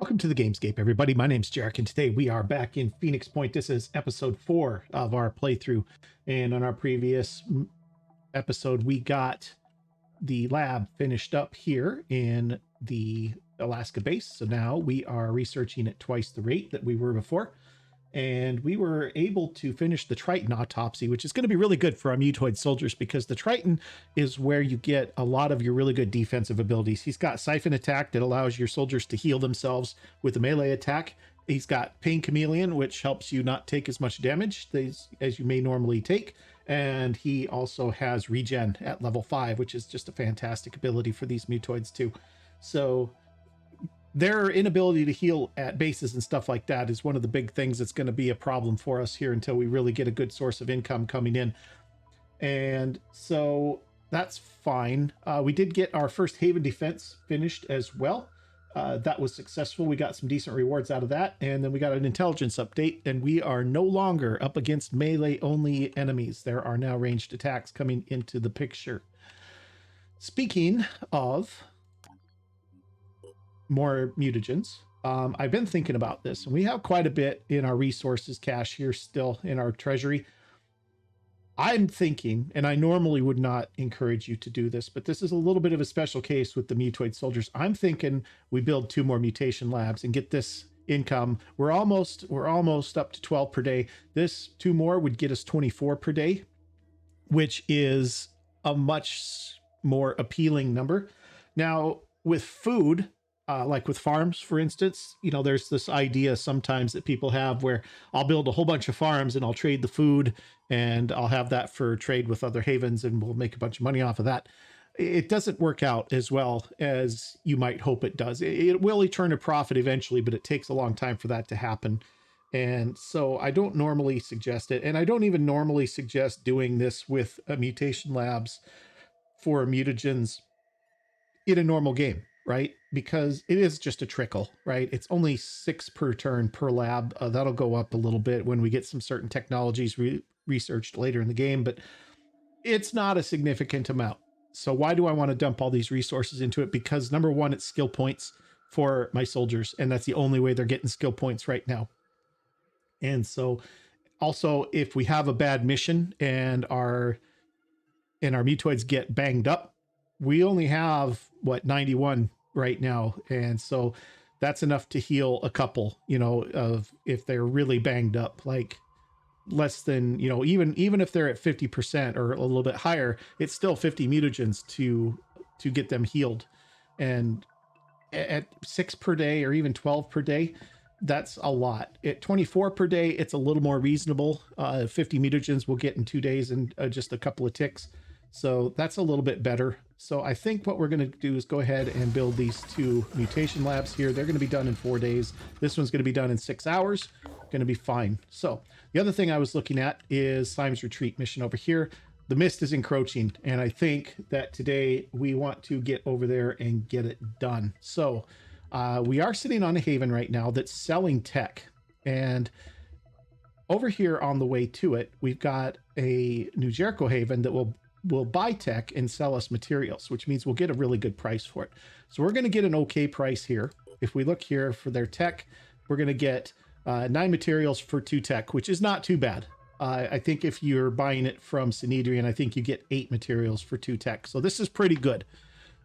Welcome to the Gamescape, everybody. My name's Jarek, and today we are back in Phoenix Point. This is episode 4 of our playthrough, and on our previous episode, we got the lab finished up here in the Alaska base. So now we are researching at twice the rate that we were before, and we were able to finish the Triton autopsy, which is going to be really good for our Mutoid soldiers because the Triton is where you get a lot of your really good defensive abilities. He's got Siphon Attack that allows your soldiers to heal themselves with a melee attack. He's got Pain Chameleon, which helps you not take as much damage as you may normally take. And he also has Regen at level 5, which is just a fantastic ability for these Mutoids too. So their inability to heal at bases and stuff like that is one of the big things that's going to be a problem for us here until we really get a good source of income coming in. And so that's fine. We did get our first Haven defense finished as well. That was successful. We got some decent rewards out of that. And then we got an intelligence update, and we are no longer up against melee only enemies. There are now ranged attacks coming into the picture. Speaking of more mutagens, I've been thinking about this, and we have quite a bit in our resources cache here still in our treasury. I'm thinking, and I normally would not encourage you to do this, but this is a little bit of a special case with the Mutoid soldiers. I'm thinking we build 2 more mutation labs and get this income. We're almost up to 12 per day. This 2 more would get us 24 per day, which is a much more appealing number. Now with food, like with farms, for instance, you know, there's this idea sometimes that people have where I'll build a whole bunch of farms and I'll trade the food and I'll have that for trade with other havens and we'll make a bunch of money off of that. It doesn't work out as well as you might hope it does. It will turn a profit eventually, but it takes a long time for that to happen. And so I don't normally suggest it. And I don't even normally suggest doing this with mutation labs for mutagens in a normal game, right? Because it is just a trickle, right? It's only 6 per turn per lab. That'll go up a little bit when we get some certain technologies researched later in the game, but it's not a significant amount. So why do I want to dump all these resources into it? Because number one, it's skill points for my soldiers, and that's the only way they're getting skill points right now. And so also, if we have a bad mission and our Mutoids get banged up, we only have what, 91 right now, and so that's enough to heal a couple, you know, of if they're really banged up, like less than, you know, even if they're at 50% or a little bit higher, it's still 50 mutagens to get them healed. And at 6 per day or even 12 per day, that's a lot. At 24 per day, it's a little more reasonable. 50 mutagens we'll get in 2 days and just a couple of ticks. So that's a little bit better. So I think what we're going to do is go ahead and build these 2 mutation labs here. They're going to be done in 4 days. This one's going to be done in 6 hours. Going to be fine. So the other thing I was looking at is Symes retreat mission over here. The mist is encroaching, and I think that today we want to get over there and get it done. So we are sitting on a haven right now that's selling tech, and over here on the way to it, we've got a New Jericho haven that will buy tech and sell us materials, which means we'll get a really good price for it. So we're going to get an okay price here. If we look here for their tech, we're going to get 9 materials for 2 tech, which is not too bad. I think if you're buying it from Synedrian, I think you get 8 materials for 2 tech. So this is pretty good.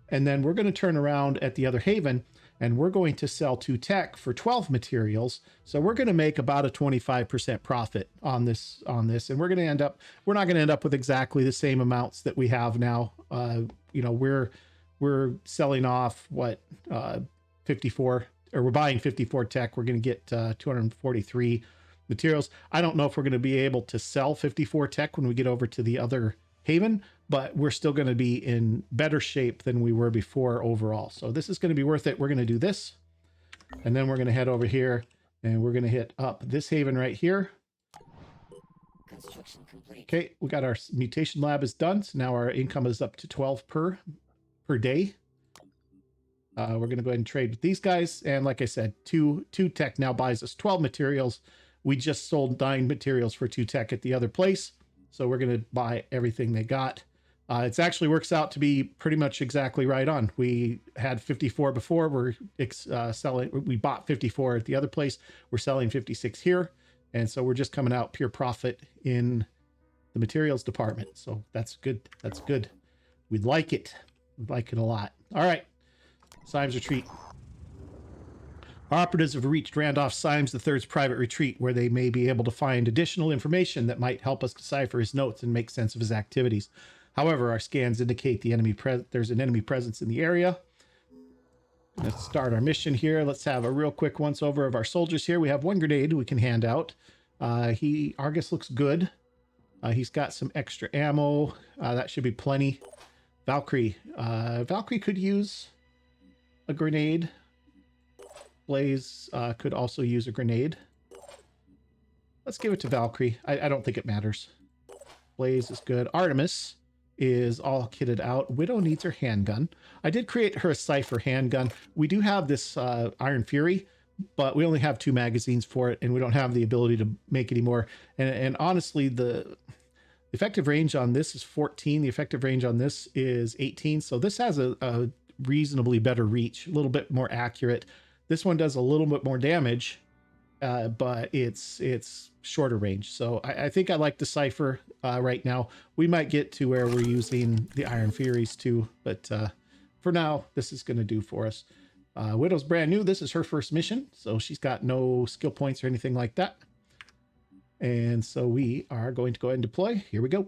And then we're going to turn around at the other haven and we're going to sell 2 tech for 12 materials. So we're going to make about a 25% profit on this. And we're not going to end up with exactly the same amounts that we have now. You know, we're selling off what, 54, or we're buying 54 tech. We're going to get 243 materials. I don't know if we're going to be able to sell 54 tech when we get over to the other haven, but we're still going to be in better shape than we were before overall. So this is going to be worth it. We're going to do this, and then we're going to head over here and we're going to hit up this haven right here. Construction complete. Okay, we got our mutation lab is done. So now our income is up to 12 per day. We're going to go ahead and trade with these guys. And like I said, 2 tech now buys us 12 materials. We just sold 9 materials for 2 tech at the other place. So we're going to buy everything they got. It actually works out to be pretty much exactly right on. We had 54 before. We're selling. We bought 54 at the other place. We're selling 56 here, and so we're just coming out pure profit in the materials department. So that's good. That's good. We'd like it. We'd like it a lot. All right. Symes retreat. Our operatives have reached Randolph Symes III's private retreat, where they may be able to find additional information that might help us decipher his notes and make sense of his activities. However, our scans indicate there's an enemy presence in the area. Let's start our mission here. Let's have a real quick once over of our soldiers here. We have one grenade we can hand out. Argus looks good. He's got some extra ammo. That should be plenty. Valkyrie. Valkyrie could use a grenade. Blaze could also use a grenade. Let's give it to Valkyrie. I don't think it matters. Blaze is good. Artemis is all kitted out. Widow needs her handgun. I did create her a Cypher handgun. We do have this Iron Fury, but we only have 2 magazines for it, and we don't have the ability to make any more. And honestly, the effective range on this is 14. The effective range on this is 18. So this has a reasonably better reach, a little bit more accurate. This one does a little bit more damage, but it's shorter range. So I think I like the Cypher right now. We might get to where we're using the Iron Furies too, but for now, this is going to do for us. Widow's brand new. This is her first mission, so she's got no skill points or anything like that. And so we are going to go ahead and deploy. Here we go.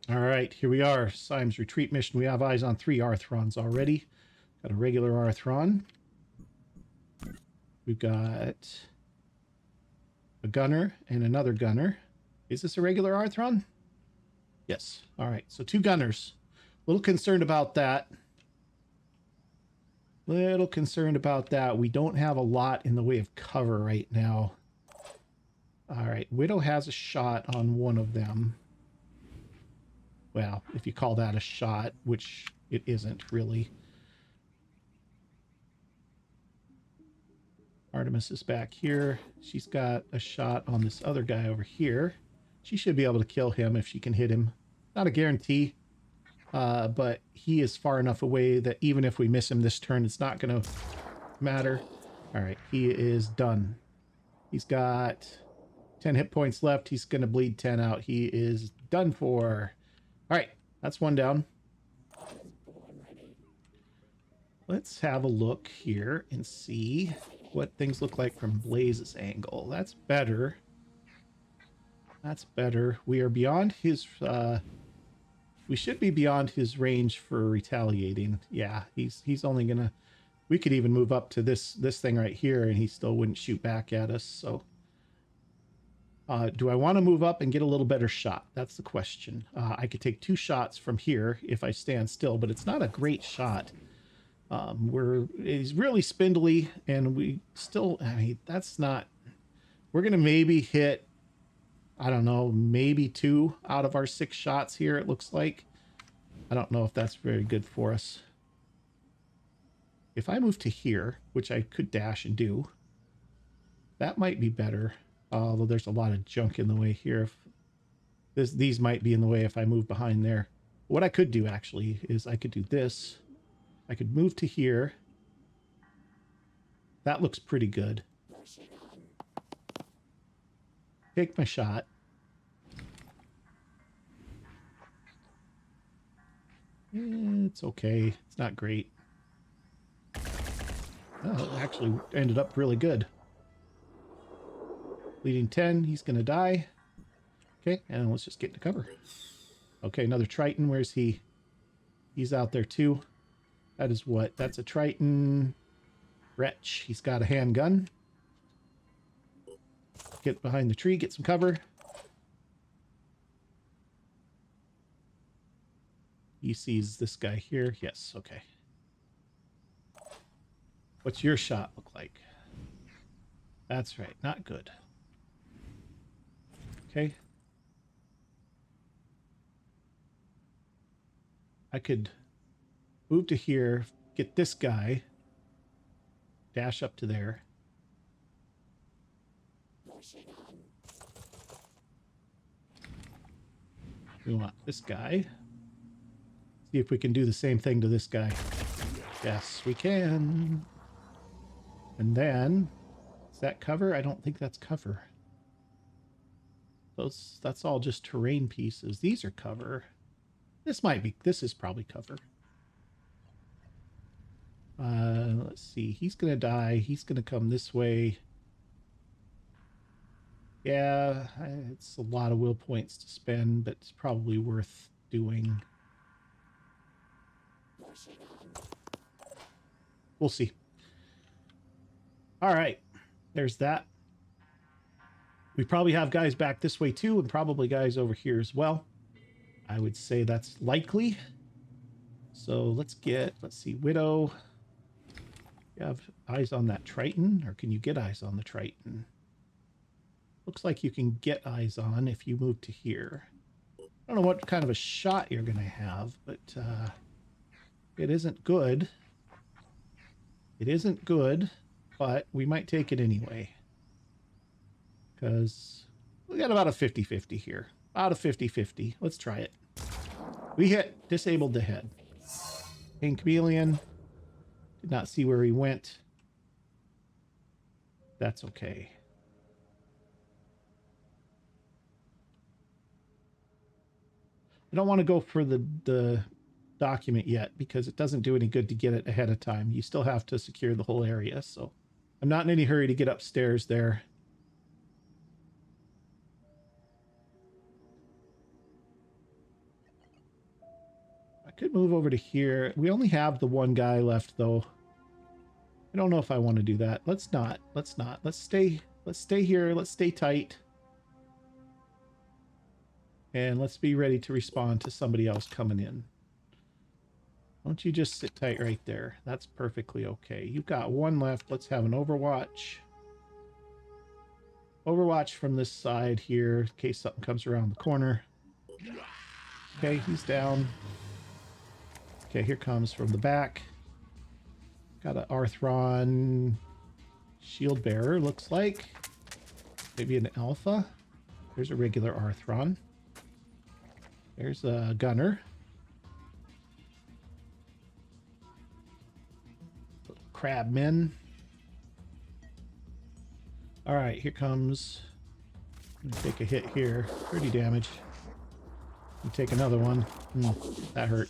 All right, here we are. Symes retreat mission. We have eyes on 3 Arthrons already. Got a regular Arthron. We've got a gunner and another gunner. Is this a regular Arthron? Yes. All right, so 2 gunners. A little concerned about that. Little concerned about that. We don't have a lot in the way of cover right now. All right, Widow has a shot on one of them. Well, if you call that a shot, which it isn't really. Artemis is back here. She's got a shot on this other guy over here. She should be able to kill him if she can hit him. Not a guarantee, but he is far enough away that even if we miss him this turn, it's not going to matter. All right, he is done. He's got 10 hit points left. He's going to bleed 10 out. He is done for. All right, that's one down. Let's have a look here and see what things look like from Blaze's angle. That's better. That's better. We are beyond his... we should be beyond his range for retaliating. Yeah, he's only gonna... We could even move up to this thing right here, and he still wouldn't shoot back at us, so... do I want to move up and get a little better shot? That's the question. I could take 2 shots from here if I stand still, but it's not a great shot. He's really spindly, and we still, I mean, that's not, we're going to maybe hit, I don't know, maybe 2 out of our 6 shots here, it looks like. I don't know if that's very good for us. If I move to here, which I could dash and do, that might be better. Although there's a lot of junk in the way here. These might be in the way if I move behind there. What I could do actually is I could do this. I could move to here. That looks pretty good. Take my shot. It's okay. It's not great. Oh, it actually ended up really good. Bleeding 10, he's going to die. Okay, and let's just get into cover. Okay, another Triton. Where's he? He's out there too. That is what? That's a Triton. Wretch. He's got a handgun. Get behind the tree, get some cover. He sees this guy here. Yes, okay. What's your shot look like? That's right, not good. Okay. I could move to here, get this guy, dash up to there. We want this guy. See if we can do the same thing to this guy. Yes, we can. And then, is that cover? I don't think that's cover. That's all just terrain pieces. These are cover. This is probably cover. Let's see. He's going to die. He's going to come this way. Yeah, it's a lot of will points to spend, but it's probably worth doing. We'll see. All right. There's that. We probably have guys back this way too, and probably guys over here as well. I would say that's likely. So let's see, Widow. You have eyes on that Triton, or can you get eyes on the Triton? Looks like you can get eyes on if you move to here. I don't know what kind of a shot you're going to have, but it isn't good. It isn't good, but we might take it anyway. Because we got about a 50-50 here. About a 50-50. Let's try it. We hit, disabled the head. Pink Chameleon. Did not see where he went. That's okay. I don't want to go for the document yet because it doesn't do any good to get it ahead of time. You still have to secure the whole area, so I'm not in any hurry to get upstairs there. I could move over to here. We only have the one guy left, though. I don't know if I want to do that. Let's not. Let's not. Let's stay here. Let's stay tight. And let's be ready to respond to somebody else coming in. Why don't you just sit tight right there? That's perfectly okay. You've got one left. Let's have an Overwatch. Overwatch from this side here in case something comes around the corner. Okay, he's down. Okay, here comes from the back. Got an Arthron shield bearer, looks like. Maybe an alpha. There's a regular Arthron. There's a gunner. Crabmen. All right, here comes. I'm gonna take a hit here. 30 damage. And take another one. That hurt.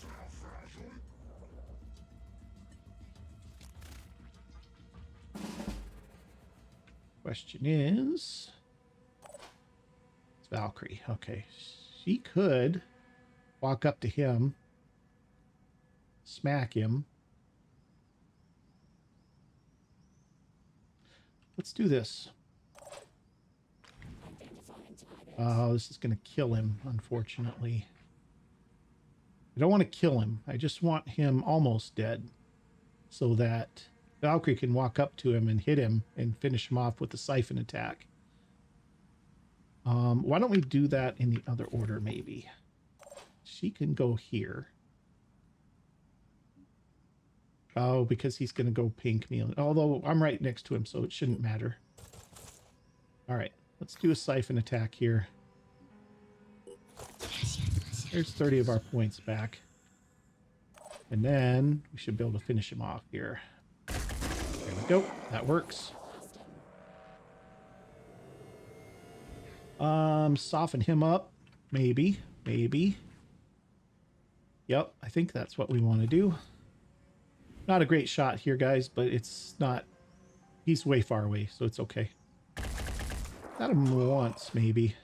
Question is, it's Valkyrie. Okay, she could walk up to him, smack him. Let's do this. Oh, this is going to kill him, unfortunately. I don't want to kill him. I just want him almost dead so that Valkyrie can walk up to him and hit him and finish him off with the siphon attack. Why don't we do that in the other order, maybe? She can go here. Oh, because he's going to go pink me. Although I'm right next to him, so it shouldn't matter. All right, let's do a siphon attack here. There's 30 of our points back. And then we should be able to finish him off here. There we go. That works. Soften him up. Maybe. Maybe. Yep, I think that's what we want to do. Not a great shot here, guys, but it's not... He's way far away, so it's okay. Got him once, maybe.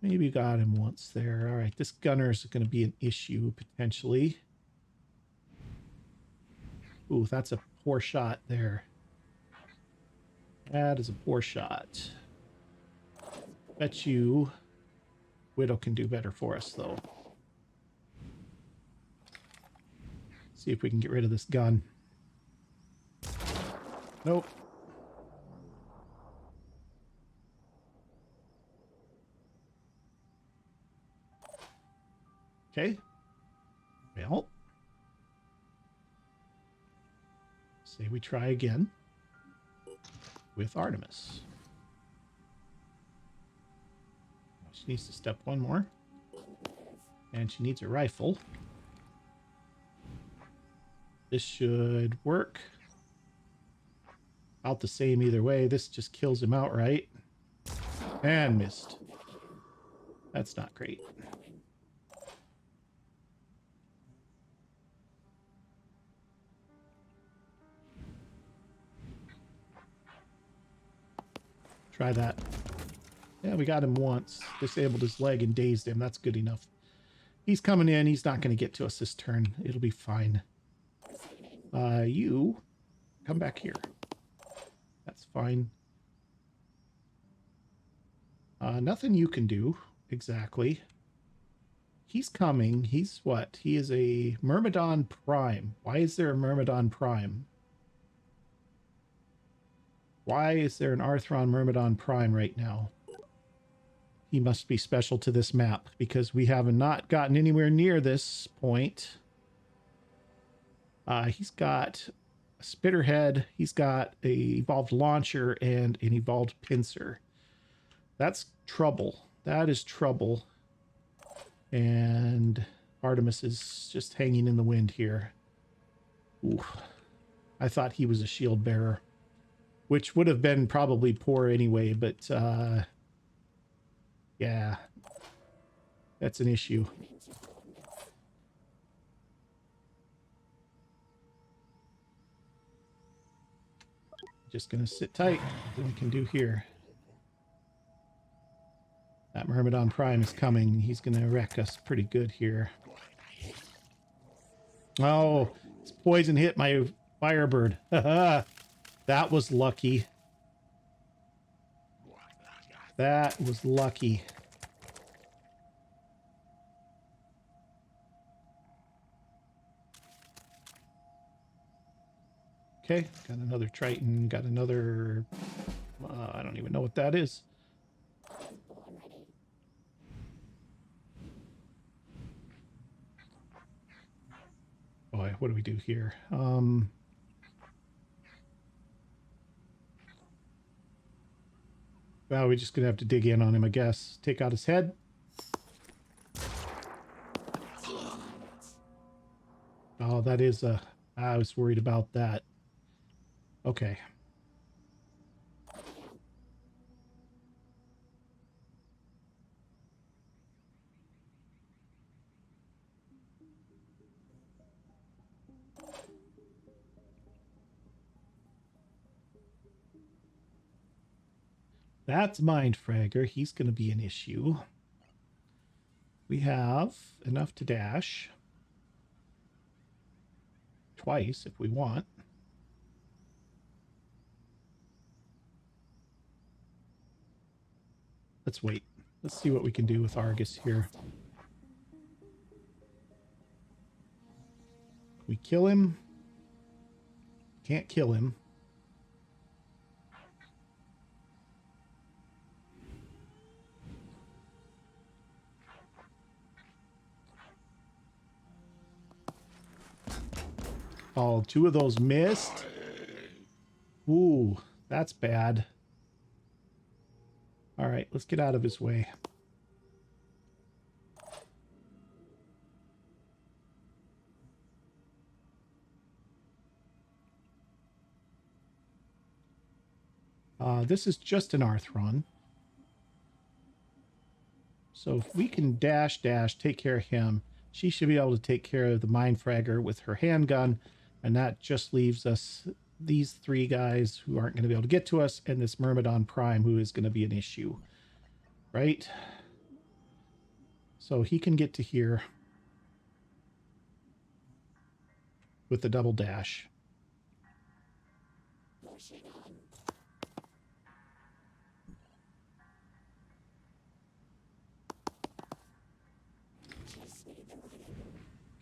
Maybe got him once there. All right, this gunner is going to be an issue, potentially. Ooh, that's a poor shot there. That is a poor shot. Bet you Widow can do better for us, though. See if we can get rid of this gun. Nope. Okay. Well. Say we try again. with Artemis. She needs to step one more. And she needs a rifle. This should work. About the same either way. This just kills him outright. And missed. That's not great. Try that. Yeah, we got him once. Disabled his leg and dazed him. That's good enough. He's coming in. He's not going to get to us this turn. It'll be fine. You come back here. That's fine. Nothing you can do. Exactly. He's coming. He's what? He is a Myrmidon Prime. Why is there a Myrmidon Prime? Why is there an Arthron Myrmidon Prime right now? He must be special to this map because we have not gotten anywhere near this point. He's got a Spitterhead. He's got a evolved launcher and an evolved pincer. That's trouble. That is trouble. And Artemis is just hanging in the wind here. Ooh. I thought he was a shield bearer, which would have been probably poor anyway, but yeah, that's an issue. Just gonna sit tight. What we can do here. That Myrmidon Prime is coming. He's gonna wreck us pretty good here. Oh, his poison hit my Firebird. That was lucky. That was lucky. Okay, got another Triton, got another... I don't even know what that is. Boy, what do we do here? Well, we're just gonna have to dig in on him, I guess. Take out his head. Oh, that is a... I was worried about that. Okay. That's Mind Fragger. He's going to be an issue. We have enough to dash. Twice, if we want. Let's wait. Let's see what we can do with Argus here. We kill him. Can't kill him. Oh, two of those missed. Ooh, that's bad. All right, let's get out of his way. This is just an Arthron. So if we can dash, take care of him, she should be able to take care of the Mind Fragger with her handgun. And that just leaves us these three guys who aren't going to be able to get to us, and this Myrmidon Prime who is going to be an issue. Right? So he can get to here with the double dash.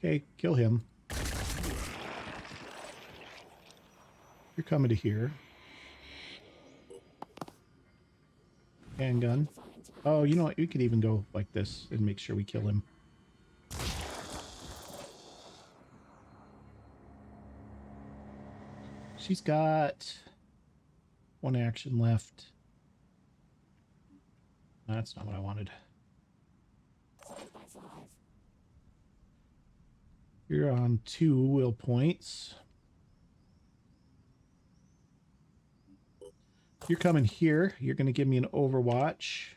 Okay, kill him. You're coming to here. Handgun. Oh, you know what? We could even go like this and make sure we kill him. She's got One action left. That's not what I wanted. You're on 2 will points. You're coming here. You're going to give me an overwatch.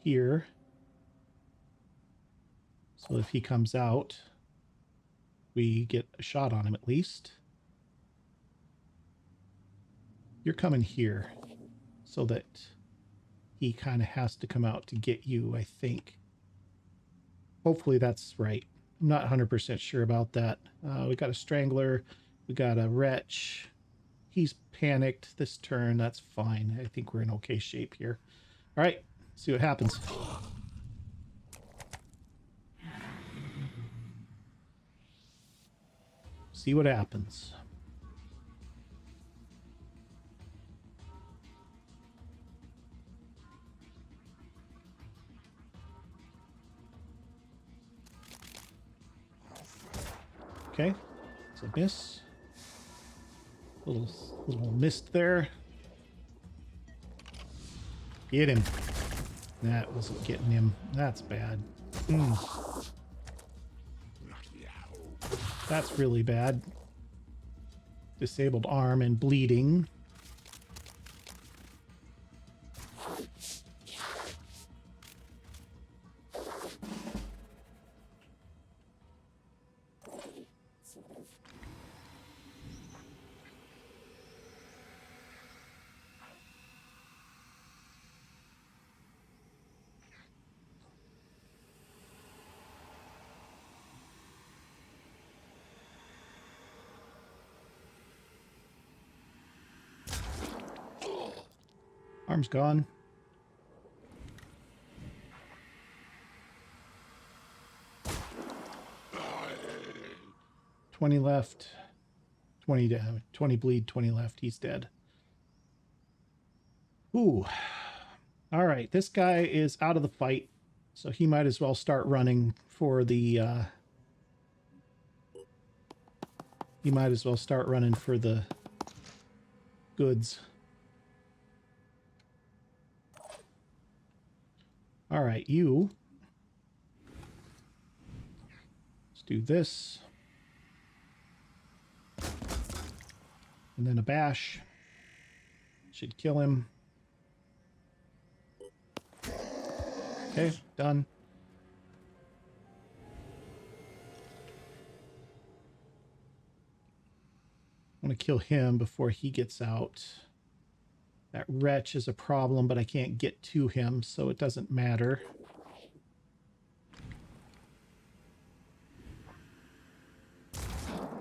Here. So if he comes out, we get a shot on him at least. You're coming here so that he kind of has to come out to get you, I think. Hopefully that's right. I'm not 100% sure about that. We got a strangler. We got a wretch. He's panicked this turn. That's fine. I think we're in okay shape here. All right, see what happens. See what happens. Okay, it's a miss. Little mist there. Get him. That wasn't getting him. That's bad. That's really bad. Disabled arm and bleeding. Arm's gone. $20 left. 20 damage. 20 bleed, 20 left. He's dead. Ooh. All right. This guy is out of the fight, so he might as well start running for the... he might as well start running for the goods. All right, you. Let's do this. And then a bash. Should kill him. Okay, done. I want to kill him before he gets out. That wretch is a problem, but I can't get to him, so it doesn't matter.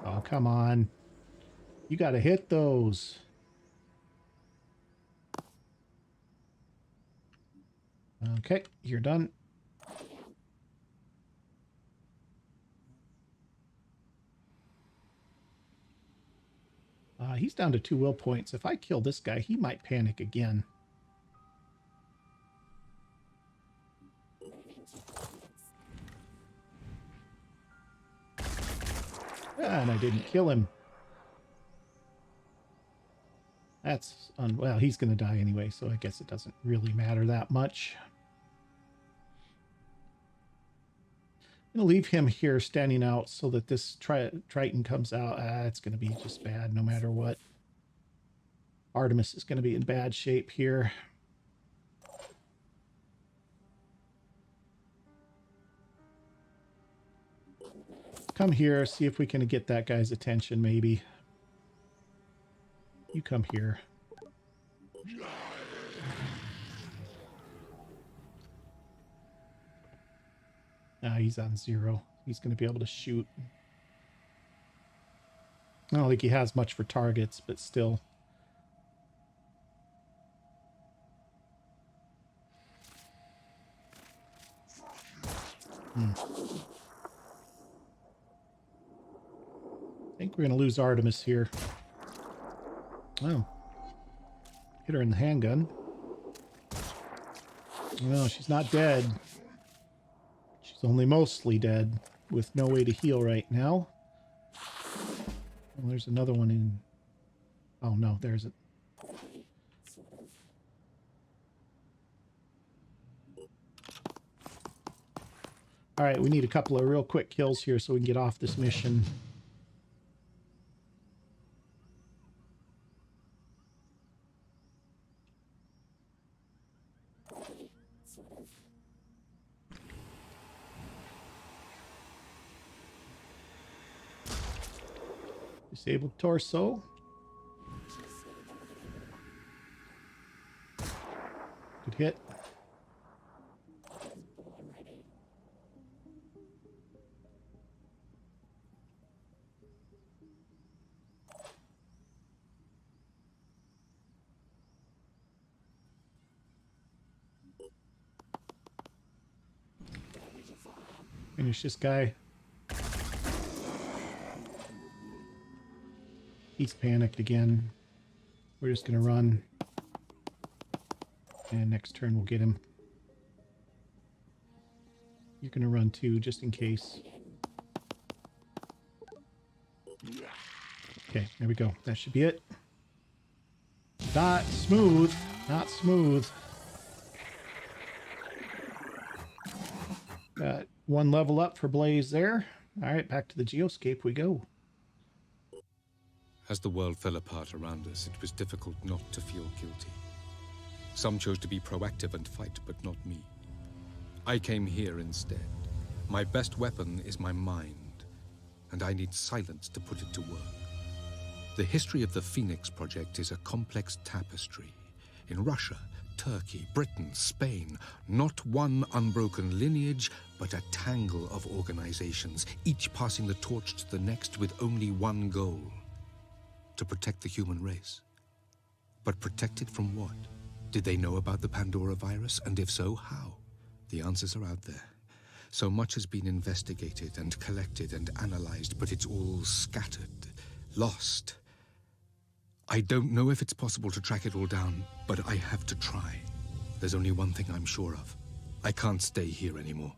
Oh, come on. You got to hit those. Okay, you're done. He's down to 2 will points. If I kill this guy, he might panic again. And I didn't kill him. That's... well, he's going to die anyway, so I guess it doesn't really matter that much. I'm going to leave him here standing out so that this Triton comes out. It's going to be just bad no matter what. Artemis is going to be in bad shape here. Come here, see if we can get that guy's attention, maybe. You come here. He's on 0. He's going to be able to shoot. I don't think he has much for targets, but still. I think we're going to lose Artemis here. Oh. Hit her in the handgun. No, she's not dead. She's only mostly dead, with no way to heal right now. Well, there's another one in. Oh no, there isn't. All right, we need a couple of real quick kills here so we can get off this mission. Disabled torso. Good hit. Finish this guy. He's panicked again. We're just going to run. And next turn we'll get him. You're going to run too, just in case. Okay, there we go. That should be it. Not smooth. Not smooth. Got one level up for Blaze there. All right, back to the geoscape we go. As the world fell apart around us, it was difficult not to feel guilty. Some chose to be proactive and fight, but not me. I came here instead. My best weapon is my mind, and I need silence to put it to work. The history of the Phoenix Project is a complex tapestry. In Russia, Turkey, Britain, Spain, not one unbroken lineage, but a tangle of organizations, each passing the torch to the next with only one goal: to protect the human race. But protect it from what? Did they know about the Pandora virus, and if so, how? The answers are out there. So much has been investigated and collected and analyzed, but it's all scattered, lost. I don't know if it's possible to track it all down, but I have to try. There's only one thing I'm sure of. I can't stay here anymore.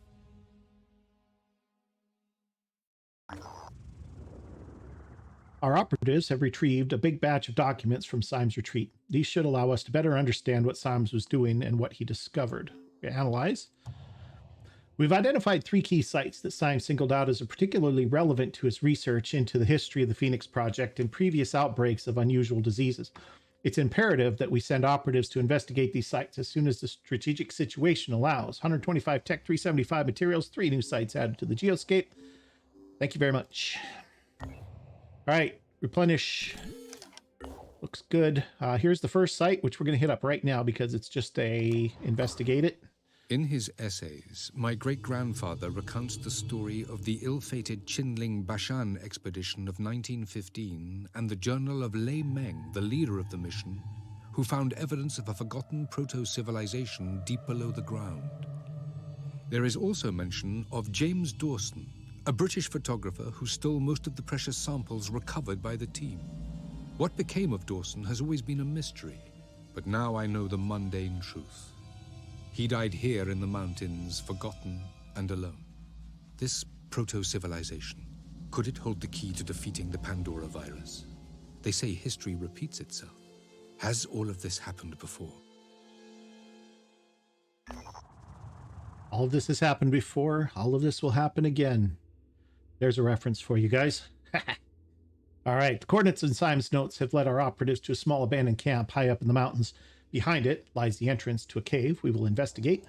Our operatives have retrieved a big batch of documents from Symes' retreat. These should allow us to better understand what Symes was doing and what he discovered. We analyze. We've identified 3 key sites that Symes singled out as particularly relevant to his research into the history of the Phoenix Project and previous outbreaks of unusual diseases. It's imperative that we send operatives to investigate these sites as soon as the strategic situation allows. 125 tech, 375 materials, 3 new sites added to the geoscape. Thank you very much. All right, replenish. Looks good. Here's the first site, which we're going to hit up right now because it's just a investigate it. In his essays, my great-grandfather recounts the story of the ill-fated Qinling Bashan expedition of 1915 and the journal of Lei Meng, the leader of the mission, who found evidence of a forgotten proto-civilization deep below the ground. There is also mention of James Dawson, a British photographer who stole most of the precious samples recovered by the team. What became of Dawson has always been a mystery, but now I know the mundane truth. He died here in the mountains, forgotten and alone. This proto-civilization, could it hold the key to defeating the Pandora virus? They say history repeats itself. Has all of this happened before? All of this has happened before. All of this will happen again. There's a reference for you guys. All right, the coordinates in Symes' notes have led our operatives to a small abandoned camp high up in the mountains. Behind it lies the entrance to a cave we will investigate.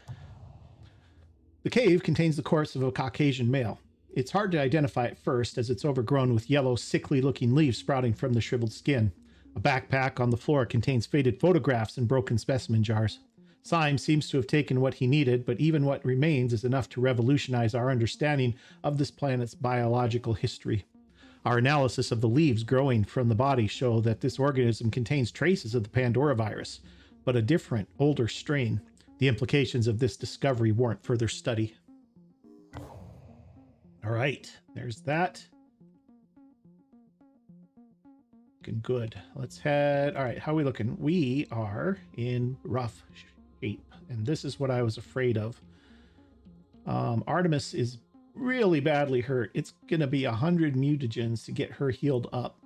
The cave contains the corpse of a Caucasian male. It's hard to identify at first as it's overgrown with yellow, sickly-looking leaves sprouting from the shriveled skin. A backpack on the floor contains faded photographs and broken specimen jars. Symes seems to have taken what he needed, but even what remains is enough to revolutionize our understanding of this planet's biological history. Our analysis of the leaves growing from the body show that this organism contains traces of the Pandora virus, but a different, older strain. The implications of this discovery warrant further study. All right, there's that. Looking good. Let's head. All right, how are we looking? We are in rough shape, and this is what I was afraid of. Artemis is really badly hurt. It's going to be 100 mutagens to get her healed up.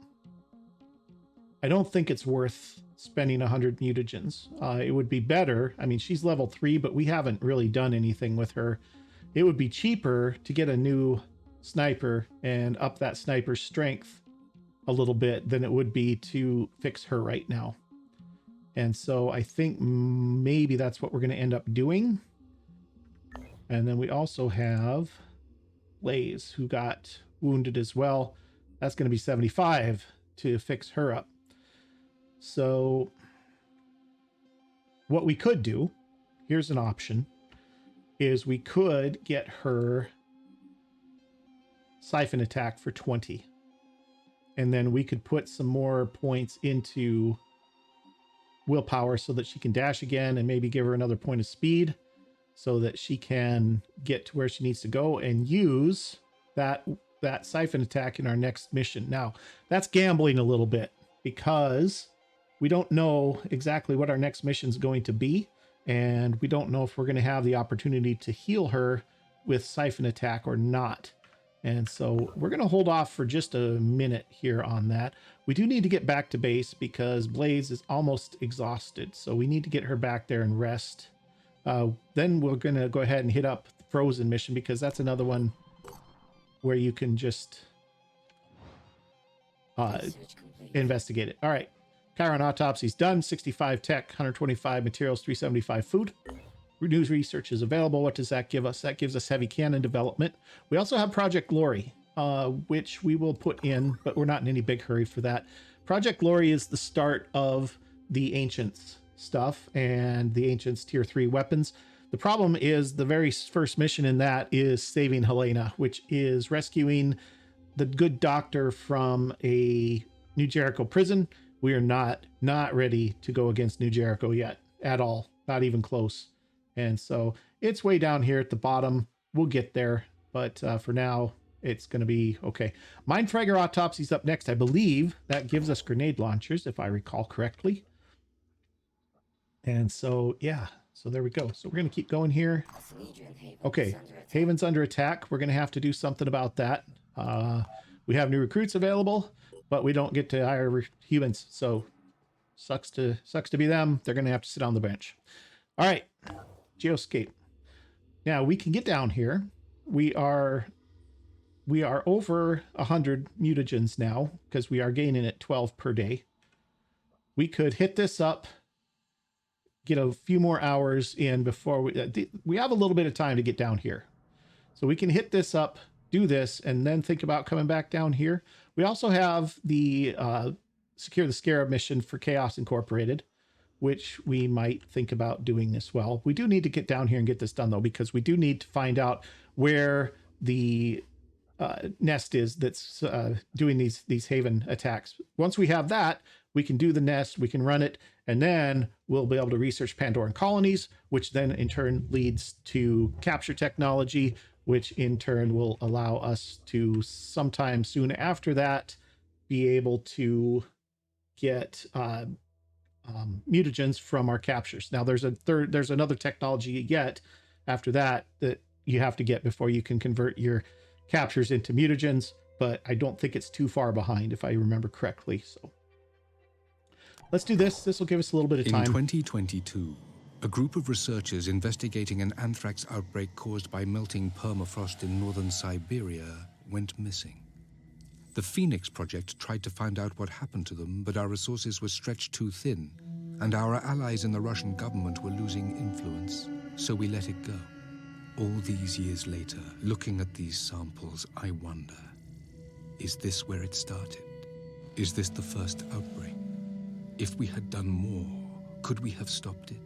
I don't think it's worth spending 100 mutagens. It would be better. I mean, she's level 3, but we haven't really done anything with her. It would be cheaper to get a new sniper and up that sniper's strength a little bit than it would be to fix her right now. And so I think maybe that's what we're going to end up doing. And then we also have Blaze, who got wounded as well. That's going to be 75 to fix her up. So what we could do, here's an option, is we could get her siphon attack for 20. And then we could put some more points into willpower so that she can dash again, and maybe give her another point of speed so that she can get to where she needs to go and use that siphon attack in our next mission. Now, that's gambling a little bit because we don't know exactly what our next mission is going to be, and we don't know if we're going to have the opportunity to heal her with siphon attack or not. And so we're going to hold off for just a minute here on that. We do need to get back to base because Blaze is almost exhausted. So we need to get her back there and rest. Then we're going to go ahead and hit up the Frozen mission because that's another one where you can just investigate it. All right. Chiron autopsy's done. 65 tech, 125 materials, 375 food. News research is available. What does that give us? That gives us heavy cannon development. We also have Project Glory, which we will put in, but we're not in any big hurry for that. Project Glory is the start of the Ancients stuff and the Ancients tier 3 weapons. The problem is the very first mission in that is saving Helena, which is rescuing the good doctor from a New Jericho prison. We are not ready to go against New Jericho yet at all. Not even close. And so it's way down here at the bottom. We'll get there. But for now, it's going to be okay. Mindfragger autopsy's up next. I believe that gives us grenade launchers, if I recall correctly. And so, yeah. So there we go. So we're going to keep going here. Okay. Haven's under attack. We're going to have to do something about that. We have new recruits available, but we don't get to hire humans. So sucks to be them. They're going to have to sit on the bench. All right. Geoscape. Now we can get down here. We are over 100 mutagens now because we are gaining at 12 per day. We could hit this up, get a few more hours in before we have a little bit of time to get down here. So we can hit this up, do this, and then think about coming back down here. We also have the Secure the Scarab mission for Chaos Incorporated, which we might think about doing as well. We do need to get down here and get this done, though, because we do need to find out where the nest is that's doing these Haven attacks. Once we have that, we can do the nest, we can run it, and then we'll be able to research Pandoran colonies, which then in turn leads to capture technology, which in turn will allow us to sometime soon after that be able to get mutagens from our captures. Now there's another technology yet after that you have to get before you can convert your captures into mutagens, but I don't think it's too far behind if I remember correctly. So let's do this. This will give us a little bit of time. In 2022, a group of researchers investigating an anthrax outbreak caused by melting permafrost in northern Siberia went missing. The Phoenix Project tried to find out what happened to them, but our resources were stretched too thin, and our allies in the Russian government were losing influence, so we let it go. All these years later, looking at these samples, I wonder, is this where it started? Is this the first outbreak? If we had done more, could we have stopped it?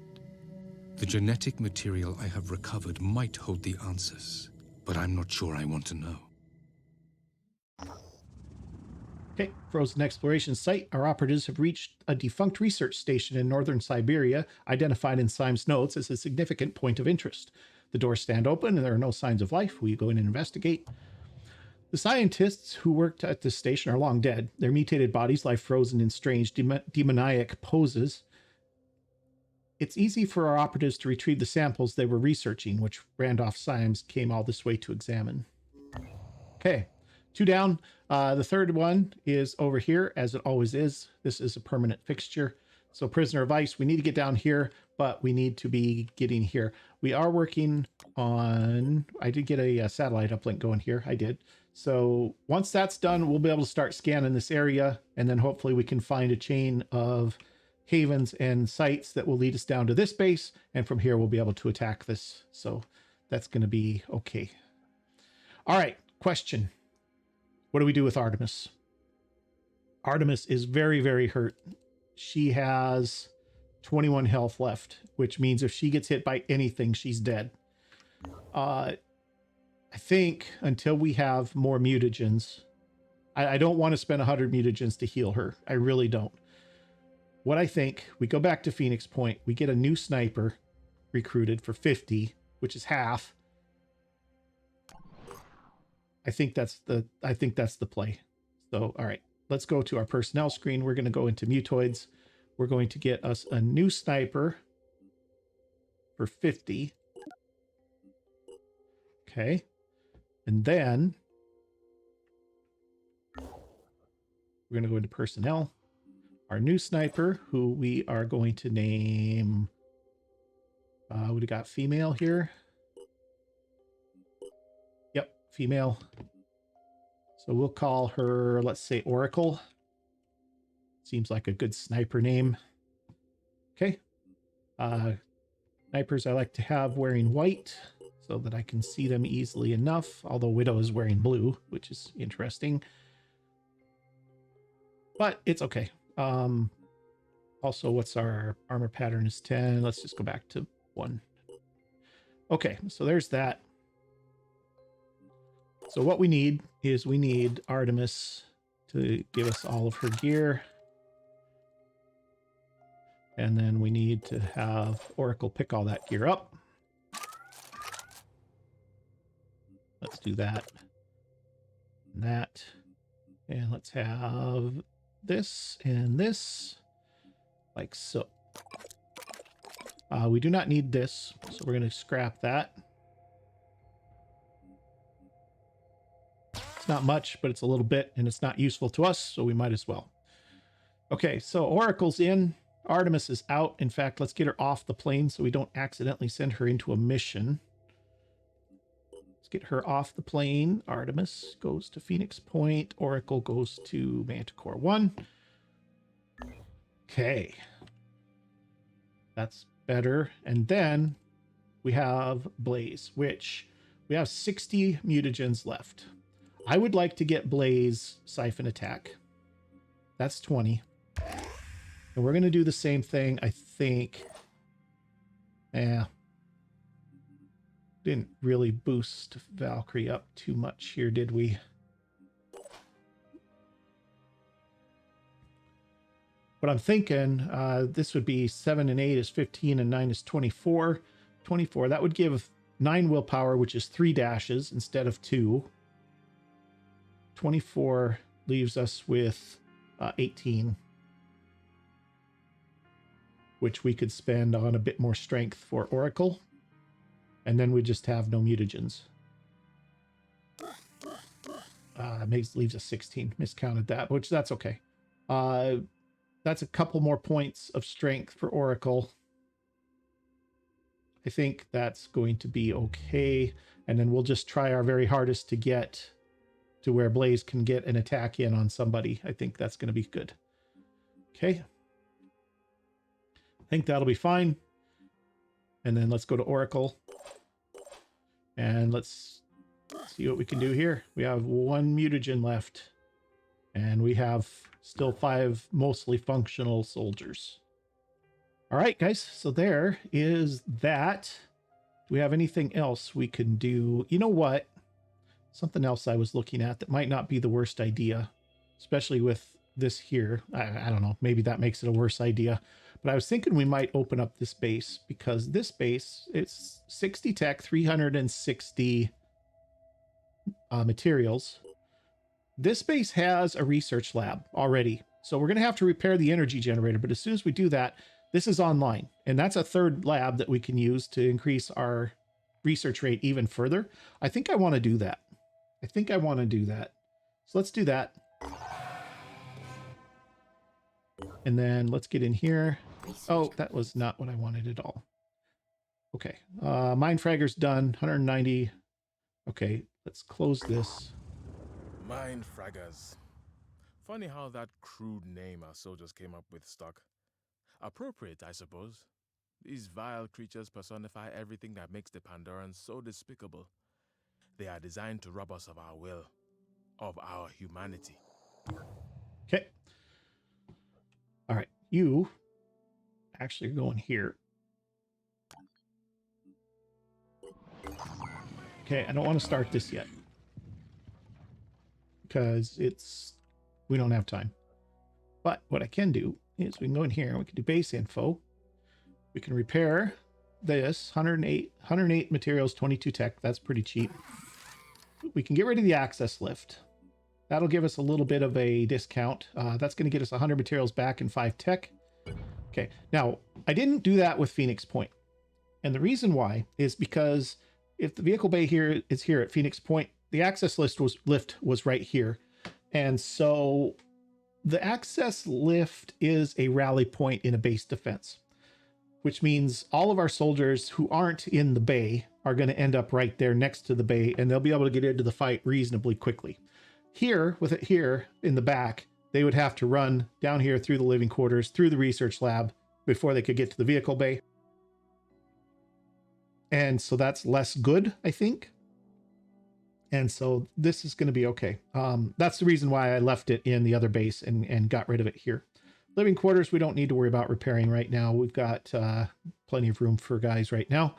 The genetic material I have recovered might hold the answers, but I'm not sure I want to know. Okay, Frozen Exploration Site. Our operatives have reached a defunct research station in northern Siberia, identified in Symes notes as a significant point of interest. The doors stand open and there are no signs of life. We go in and investigate. The scientists who worked at this station are long dead. Their mutated bodies lie frozen in strange demoniac poses. It's easy for our operatives to retrieve the samples they were researching, which Randolph Symes came all this way to examine. Okay. 2 down. The third one is over here, as it always is. This is a permanent fixture. So Prisoner of Ice, we need to get down here, but we need to be getting here. We are working on, I did get a satellite uplink going here. I did. So once that's done, we'll be able to start scanning this area, and then hopefully we can find a chain of havens and sites that will lead us down to this base. And from here, we'll be able to attack this. So that's going to be okay. All right. Question. What do we do with Artemis? Artemis is very, very hurt. She has 21 health left, which means if she gets hit by anything, she's dead. I think until we have more mutagens, I don't want to spend 100 mutagens to heal her. I really don't. What I think, we go back to Phoenix Point, we get a new sniper recruited for 50, which is half. I think that's the play. So, all right, let's go to our personnel screen. We're going to go into Mutoids. We're going to get us a new sniper for 50. Okay. And then we're going to go into personnel. Our new sniper, who we are going to name, we got female here. Yep, female. So we'll call her, let's say, Oracle. Seems like a good sniper name. Okay. Snipers I like to have wearing white so that I can see them easily enough, although Widow is wearing blue, which is interesting. But it's okay. Also, what's our armor pattern is 10. Let's just go back to 1. Okay, so there's that. So what we need is we need Artemis to give us all of her gear. And then we need to have Oracle pick all that gear up. Let's do that. And that. And let's have this and this. Like so. We do not need this, so we're going to scrap that. It's not much, but it's a little bit, and it's not useful to us, so we might as well. Okay, so Oracle's in. Artemis is out. In fact, let's get her off the plane so we don't accidentally send her into a mission. Let's get her off the plane. Artemis goes to Phoenix Point. Oracle goes to Manticore 1. Okay. That's better. And then we have Blaze, which we have 60 mutagens left. I would like to get Blaze Siphon Attack. That's 20. And we're going to do the same thing, I think. Yeah. Didn't really boost Valkyrie up too much here, did we? But I'm thinking this would be 7 and 8 is 15 and 9 is 24. 24, that would give 9 willpower, which is 3 dashes instead of 2. 24 leaves us with 18. Which we could spend on a bit more strength for Oracle. And then we just have no mutagens. Leaves us 16. Miscounted that, which that's okay. That's a couple more points of strength for Oracle. I think that's going to be okay. And then we'll just try our very hardest to get to where Blaze can get an attack in on somebody. I think that's going to be good. Okay. I think that'll be fine. And then let's go to Oracle. And let's see what we can do here. We have 1 mutagen left. And we have still 5 mostly functional soldiers. All right, guys. So there is that. Do we have anything else we can do? You know what? Something else I was looking at that might not be the worst idea, especially with this here. I don't know. Maybe that makes it a worse idea. But I was thinking we might open up this base because this base, it's 60 tech, 360 materials. This base has a research lab already. So we're going to have to repair the energy generator. But as soon as we do that, this is online. And that's a third lab that we can use to increase our research rate even further. I think I want to do that. So let's do that. And then let's get in here. Oh, that was not what I wanted at all. Okay. Mine fragger's done. 190. Okay, let's close this. Mind fraggers. Funny how that crude name our soldiers came up with stuck. Appropriate, I suppose. These vile creatures personify everything that makes the Pandorans so despicable. They are designed to rob us of our will, of our humanity. Okay. All right, you actually are going here. Okay, I don't want to start this yet because we don't have time. But what I can do is we can go in here and we can do base info. We can repair this 108 materials, 22 tech. That's pretty cheap. We can get rid of the access lift. That'll give us a little bit of a discount. That's going to get us 100 materials back and 5 tech. Okay, now I didn't do that with Phoenix Point. And the reason why is because if the vehicle bay here is here at Phoenix Point, the access lift was right here. And so the access lift is a rally point in a base defense, which means all of our soldiers who aren't in the bay are going to end up right there next to the bay, and they'll be able to get into the fight reasonably quickly. Here, with it here in the back, they would have to run down here through the living quarters, through the research lab before they could get to the vehicle bay. And so that's less good, I think. And so this is going to be okay. That's the reason why I left it in the other base and got rid of it here. Living quarters, we don't need to worry about repairing right now. We've got plenty of room for guys right now.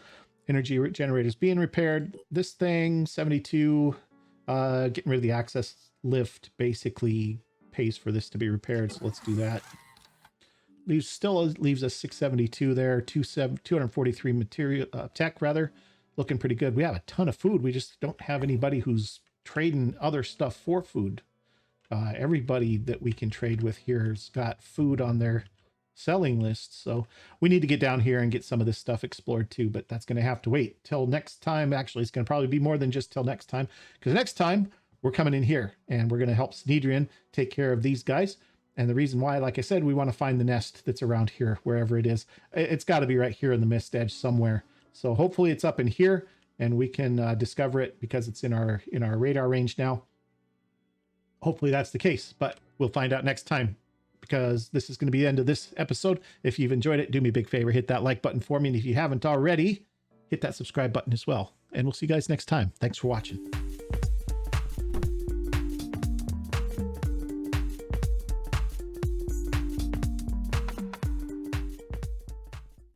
Energy generators being repaired. This thing, 72, getting rid of the access lift basically pays for this to be repaired. So let's do that. Still leaves us 672 there, 243 material tech rather. Looking pretty good. We have a ton of food. We just don't have anybody who's trading other stuff for food. Everybody that we can trade with here has got food on their selling list. So we need to get down here and get some of this stuff explored too, but that's going to have to wait till next time. Actually, it's going to probably be more than just till next time, because next time we're coming in here and we're going to help Snedrian take care of these guys. And the reason why, like I said, we want to find the nest that's around here, wherever it is. It's got to be right here in the mist edge somewhere. So hopefully it's up in here and we can discover it because it's in our radar range now. Hopefully that's the case, but we'll find out next time, because this is going to be the end of this episode. If you've enjoyed it, do me a big favor, hit that like button for me. And if you haven't already, hit that subscribe button as well. And we'll see you guys next time. Thanks for watching.